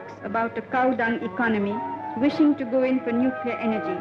talks about a cow dung economy, wishing to go in for nuclear energy.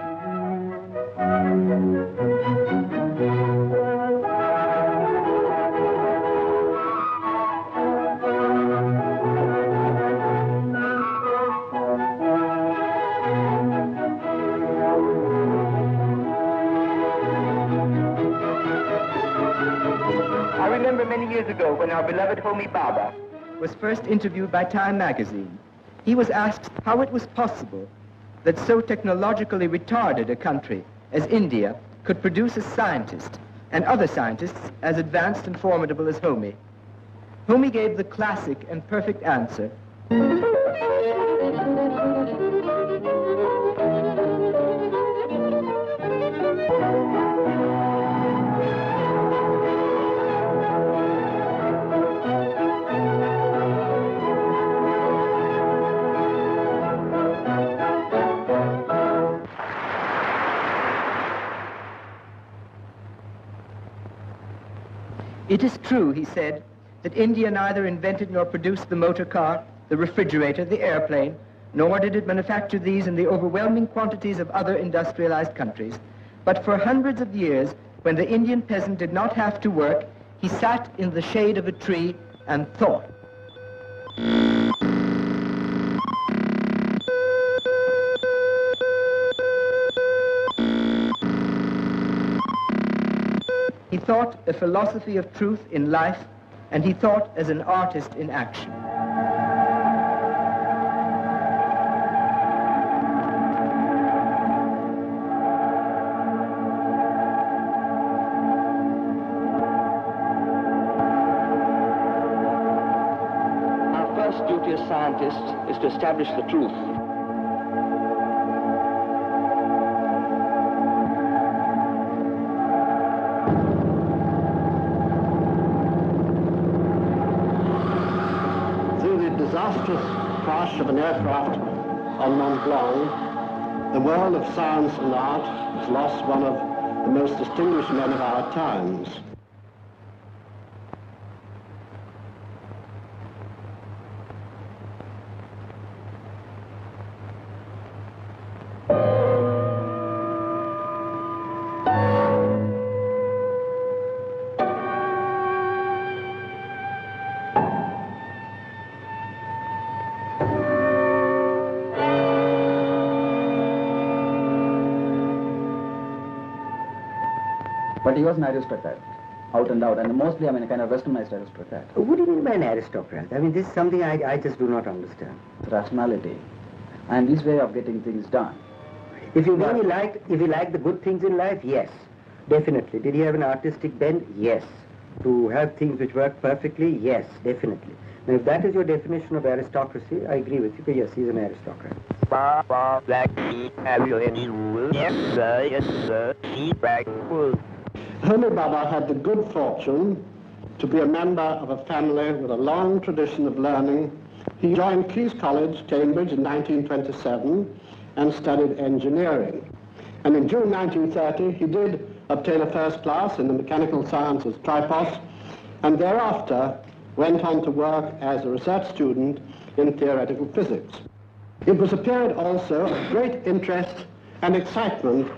I remember many years ago when our beloved Homi Bhabha was first interviewed by Time magazine. He was asked how it was possible that so technologically retarded a country as India could produce a scientist and other scientists as advanced and formidable as Homi. Homi gave the classic and perfect answer. It is true, he said, that India neither invented nor produced the motor car, the refrigerator, the airplane, nor did it manufacture these in the overwhelming quantities of other industrialized countries. But for hundreds of years, when the Indian peasant did not have to work, he sat in the shade of a tree and thought. He thought a philosophy of truth in life, and he thought as an artist in action. Our first duty as scientists is to establish the truth. Disastrous crash of an aircraft on Mont Blanc, the world of science and art has lost one of the most distinguished men of our times. But he was an aristocrat, out and out, and mostly, I mean, a kind of westernized aristocrat. What do you mean by an aristocrat? I mean, this is something I just do not understand. Rationality, and his way of getting things done. If you really liked the good things in life, yes, definitely. Did he have an artistic bent? Yes. To have things which work perfectly? Yes, definitely. Now, if that is your definition of aristocracy, I agree with you, but yes, he's an aristocrat. Have you any rule? Yes, sir. Yes, sir. Homi Bhabha had the good fortune to be a member of a family with a long tradition of learning. He joined King's College, Cambridge in 1927 and studied engineering. And in June 1930, he did obtain a first class in the mechanical sciences tripos, and thereafter went on to work as a research student in theoretical physics. It was a period also of great interest and excitement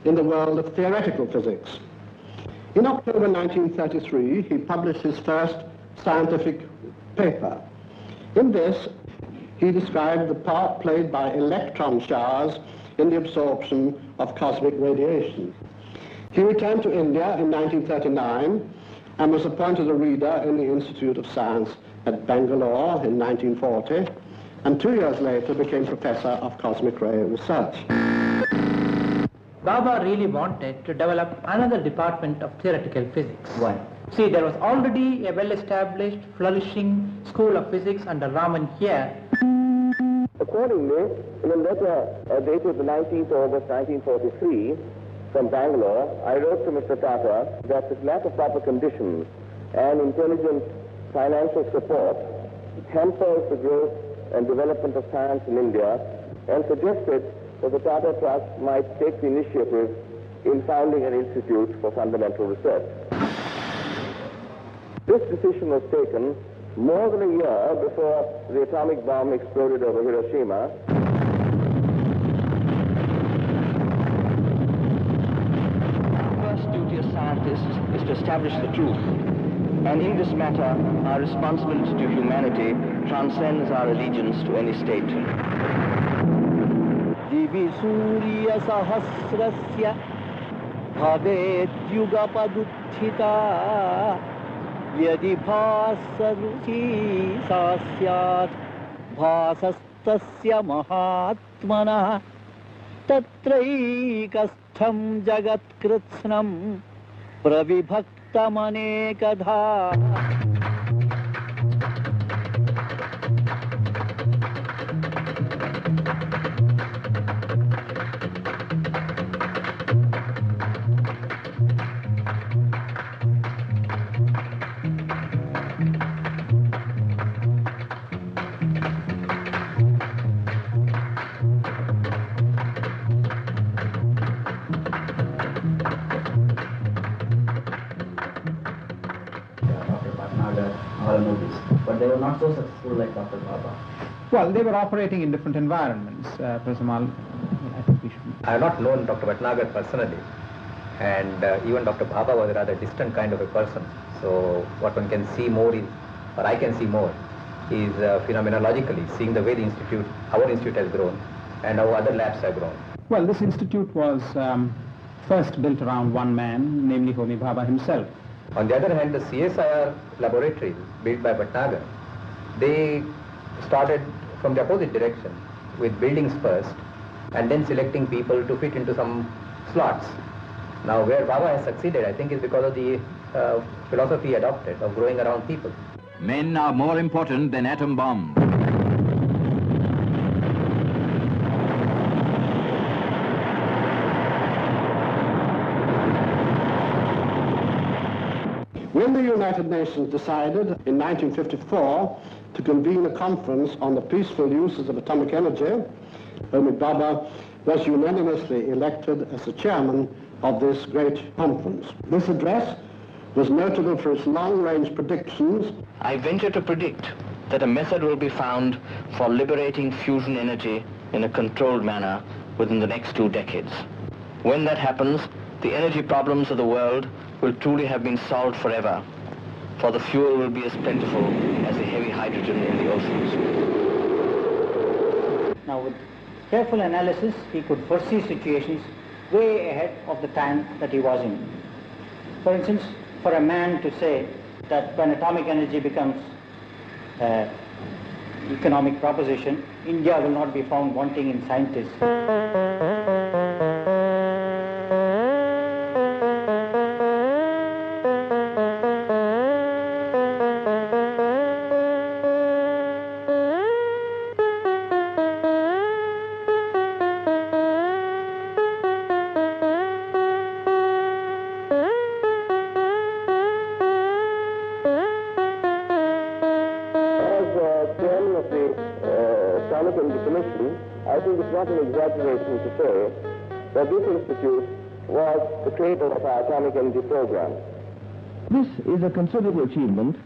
in the world of theoretical physics. In October 1933, he published his first scientific paper. In this, he described the part played by electron showers in the absorption of cosmic radiation. He returned to India in 1939 and was appointed a reader in the Institute of Science at Bangalore in 1940, and 2 years later became professor of cosmic ray research. Bhabha really wanted to develop another department of theoretical physics. Why? See, there was already a well-established, flourishing school of physics under Raman here. Accordingly, in a letter dated the 19th August 1943 from Bangalore, I wrote to Mr. Tata that the lack of proper conditions and intelligent financial support hampers the growth and development of science in India, and suggested that the Tata Trust might take the initiative in founding an institute for fundamental research. This decision was taken more than a year before the atomic bomb exploded over Hiroshima. Our first duty as scientists is to establish the truth. And in this matter, our responsibility to humanity transcends our allegiance to any state. Divi Surya Sahasrasya Bhavet Yugapaduthita Yadi Bhasaruchi Sasyat Bhasastasya Mahatmana Tatraikastham Jagat Kritsnam Pravibhaktamanekadha. But they were not so successful like Dr. Bhabha. Well, they were operating in different environments. First of all, I think we should... I have not known Dr. Bhatnagar personally, and even Dr. Bhabha was a rather distant kind of a person. So what one can see more is, or I can see more, is phenomenologically seeing the way the institute, our institute has grown, and how other labs have grown. Well, this institute was first built around one man, namely Homi Bhabha himself. On the other hand, the CSIR laboratories built by Bhatnagar, they started from the opposite direction, with buildings first, and then selecting people to fit into some slots. Now, where Bhabha has succeeded, I think, is because of the philosophy he adopted of growing around people. Men are more important than atom bombs. When the United Nations decided in 1954 to convene a conference on the peaceful uses of atomic energy, Homi Bhabha was unanimously elected as the chairman of this great conference. This address was notable for its long-range predictions. I venture to predict that a method will be found for liberating fusion energy in a controlled manner within the next 2 decades. When that happens, the energy problems of the world will truly have been solved forever, for the fuel will be as plentiful as the heavy hydrogen in the oceans. Now, with careful analysis, he could foresee situations way ahead of the time that he was in. For instance, for a man to say that when atomic energy becomes an economic proposition, India will not be found wanting in scientists. I think it's not an exaggeration to say that this institute was the cradle of our atomic energy program. This is a considerable achievement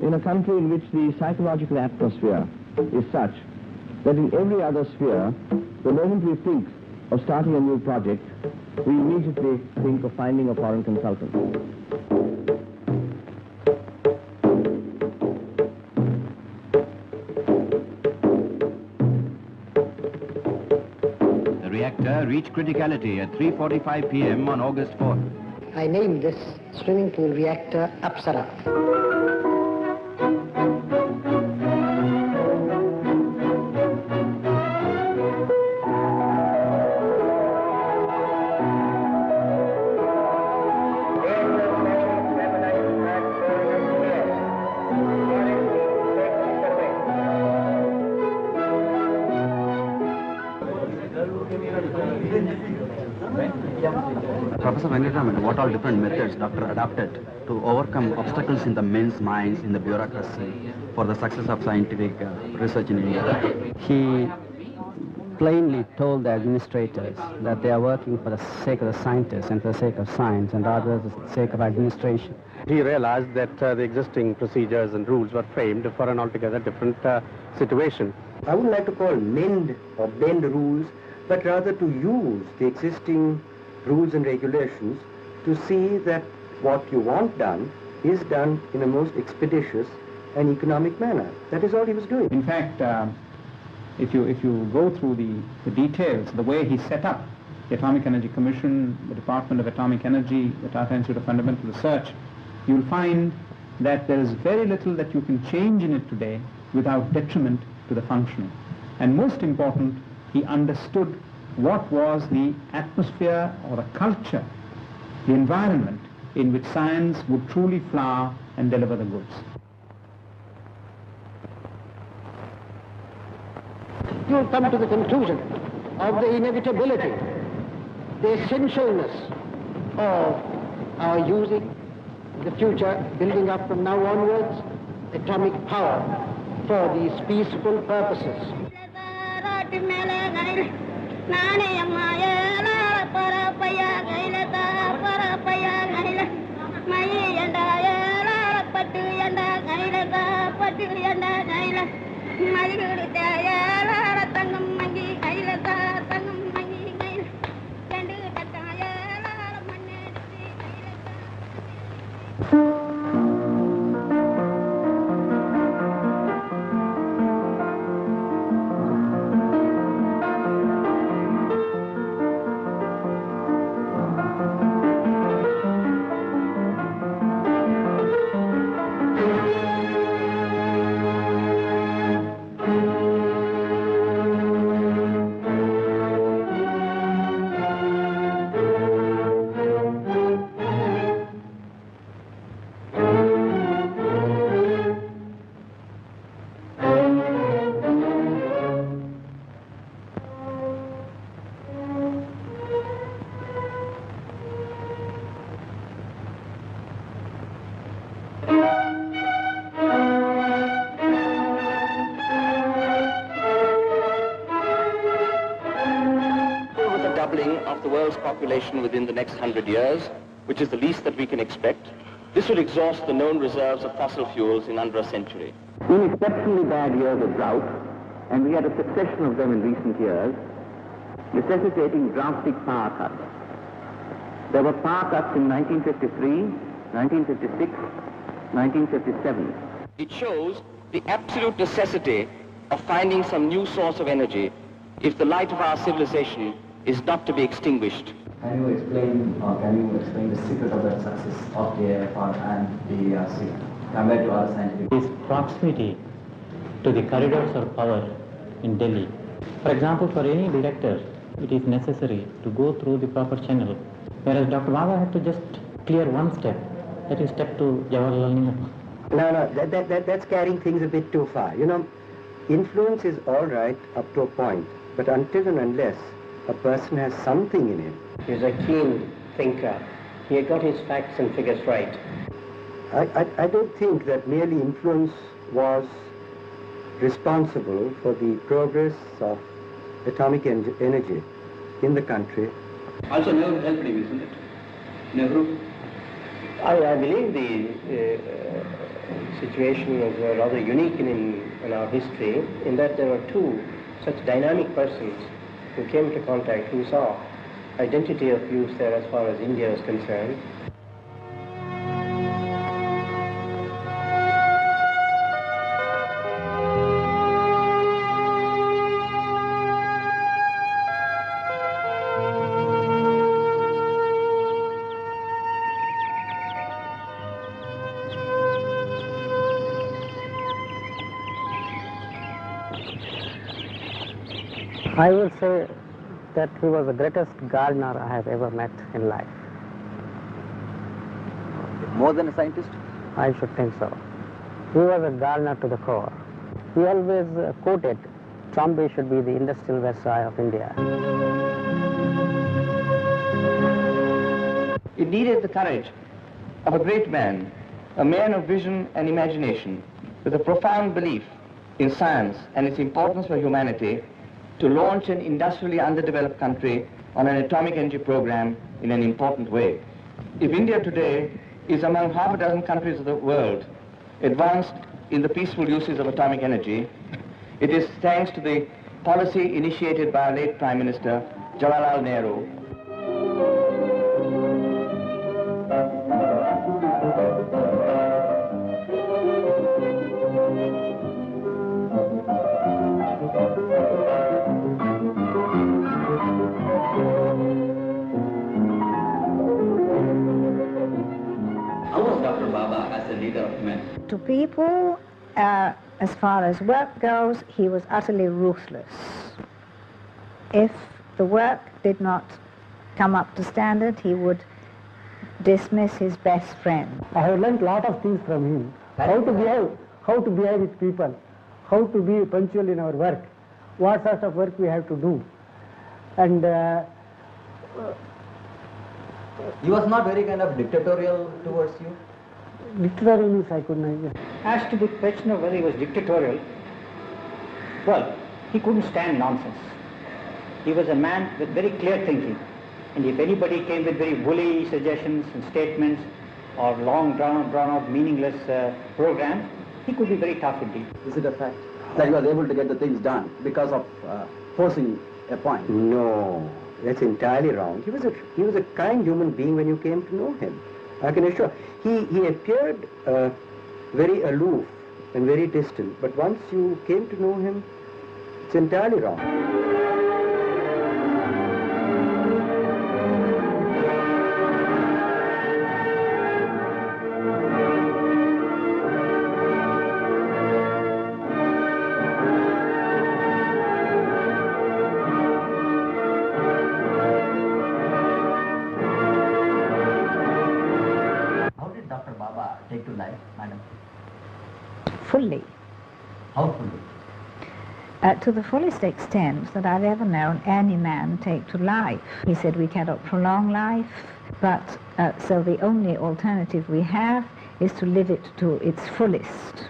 in a country in which the psychological atmosphere is such that in every other sphere, the moment we think of starting a new project, we immediately think of finding a foreign consultant. The reactor reached criticality at 3:45 p.m. on August 4th. I named this swimming pool reactor Apsara. Professor Venkataraman, what all different methods Doctor adopted to overcome obstacles in the men's minds, in the bureaucracy, for the success of scientific research in India? He plainly told the administrators that they are working for the sake of the scientists and for the sake of science and rather for the sake of administration. He realized that the existing procedures and rules were framed for an altogether different situation. I wouldn't like to call mend or bend rules, but rather to use the existing rules and regulations to see that what you want done is done in a most expeditious and economic manner. That is all he was doing. In fact, if you go through the details, the way he set up the Atomic Energy Commission, the Department of Atomic Energy, the Tata Institute of Fundamental Research, you'll find that there is very little that you can change in it today without detriment to the functioning. And most important, he understood what was the atmosphere or the culture, the environment in which science would truly flower and deliver the goods. You'll come to the conclusion of the inevitability, the essentialness of our using in the future, building up from now onwards, atomic power for these peaceful purposes. Of the world's population within the next 100 years, which is the least that we can expect, this will exhaust the known reserves of fossil fuels in under a century. In exceptionally bad years of drought, and we had a succession of them in recent years, necessitating drastic power cuts. There were power cuts in 1953, 1956, 1957. It shows the absolute necessity of finding some new source of energy if the light of our civilization is not to be extinguished. Can you explain the secret of that success of the AFR and the compared to other scientific? Is proximity to the corridors of power in Delhi. For example, for any director, it is necessary to go through the proper channel, whereas Dr. Bhabha had to just clear one step, that is step to Jawaharlal Nehru. No, that's carrying things a bit too far. You know, influence is all right up to a point, but until and unless a person has something in him. He was a keen thinker. He had got his facts and figures right. I don't think that merely influence was responsible for the progress of atomic energy in the country. Also Nehru helped him, isn't it? Nehru? I believe the situation was rather unique in our history, in that there were two such dynamic persons who came into contact, who saw identity of views there as far as India is concerned. I will say that he was the greatest gardener I have ever met in life. More than a scientist? I should think so. He was a gardener to the core. He always quoted, Bombay should be the industrial Versailles of India. It needed the courage of a great man, a man of vision and imagination, with a profound belief in science and its importance for humanity, to launch an industrially underdeveloped country on an atomic energy program in an important way. If India today is among half a dozen countries of the world advanced in the peaceful uses of atomic energy, it is thanks to the policy initiated by our late Prime Minister, Jawaharlal Nehru. How was Dr. Bhabha as a leader of men? To people, as far as work goes, he was utterly ruthless. If the work did not come up to standard, he would dismiss his best friend. I have learned a lot of things from him. How to behave with people, how to be punctual in our work, what sort of work we have to do. And He was not very kind of dictatorial towards you? dictatorial means I couldn't. As to the question of whether he was dictatorial, well, he couldn't stand nonsense. He was a man with very clear thinking, and if anybody came with very woolly suggestions and statements or long drawn out meaningless programs, he could be very tough indeed. Is it a fact that he was able to get the things done because of forcing a point? No, that's entirely wrong. He was a kind human being when you came to know him. I can assure. He appeared very aloof and very distant, but once you came to know him, it's entirely wrong. Take to life, madam? Fully. How fully? To the fullest extent that I've ever known any man take to life. He said we cannot prolong life, but so the only alternative we have is to live it to its fullest.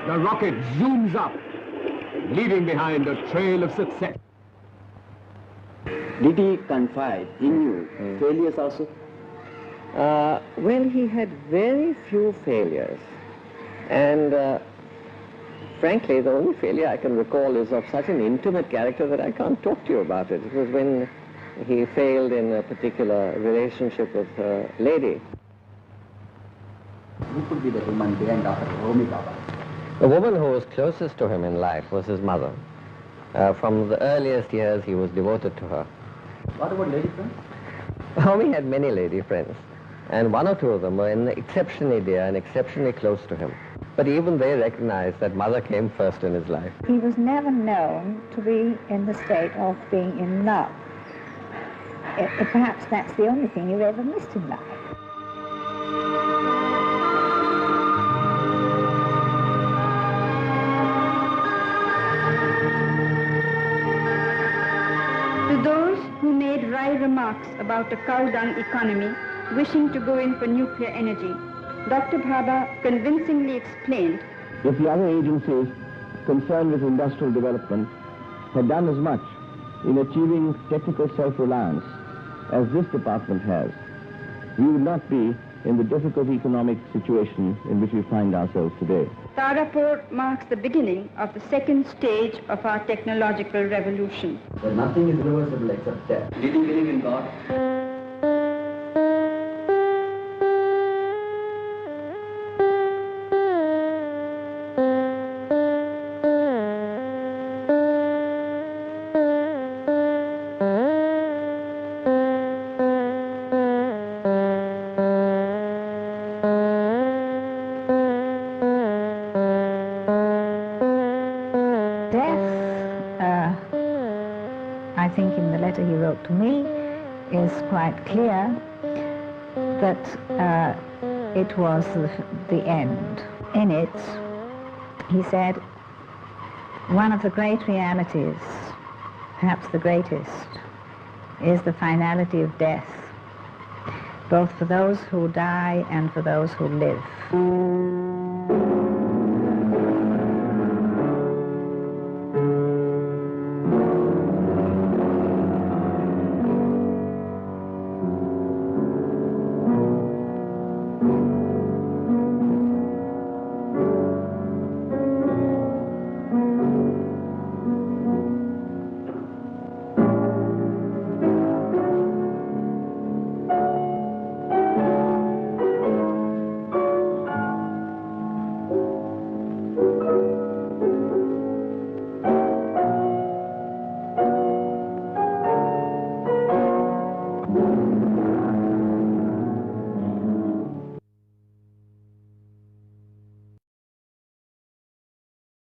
The rocket zooms up, leaving behind a trail of success. Did he confide in you failures also? Well, he had very few failures. And frankly, the only failure I can recall is of such an intimate character that I can't talk to you about it. It was when he failed in a particular relationship with a lady. Who could be the woman behind Dr. Homi Bhabha? The woman who was closest to him in life was his mother. From the earliest years, he was devoted to her. What about lady friends? Homi had many lady friends, and one or two of them were exceptionally dear and exceptionally close to him. But even they recognized that mother came first in his life. He was never known to be in the state of being in love. Perhaps that's the only thing you've ever missed in life. To those who made wry remarks about a cow-dung economy, wishing to go in for nuclear energy, Dr. Bhabha convincingly explained, if the other agencies concerned with industrial development had done as much in achieving technical self-reliance as this department has, we would not be in the difficult economic situation in which we find ourselves today. Tarapur marks the beginning of the second stage of our technological revolution. That nothing is reversible except death. Did he believe in God? I think in the letter he wrote to me is quite clear that it was the end. In it, he said, one of the great realities, perhaps the greatest, is the finality of death, both for those who die and for those who live.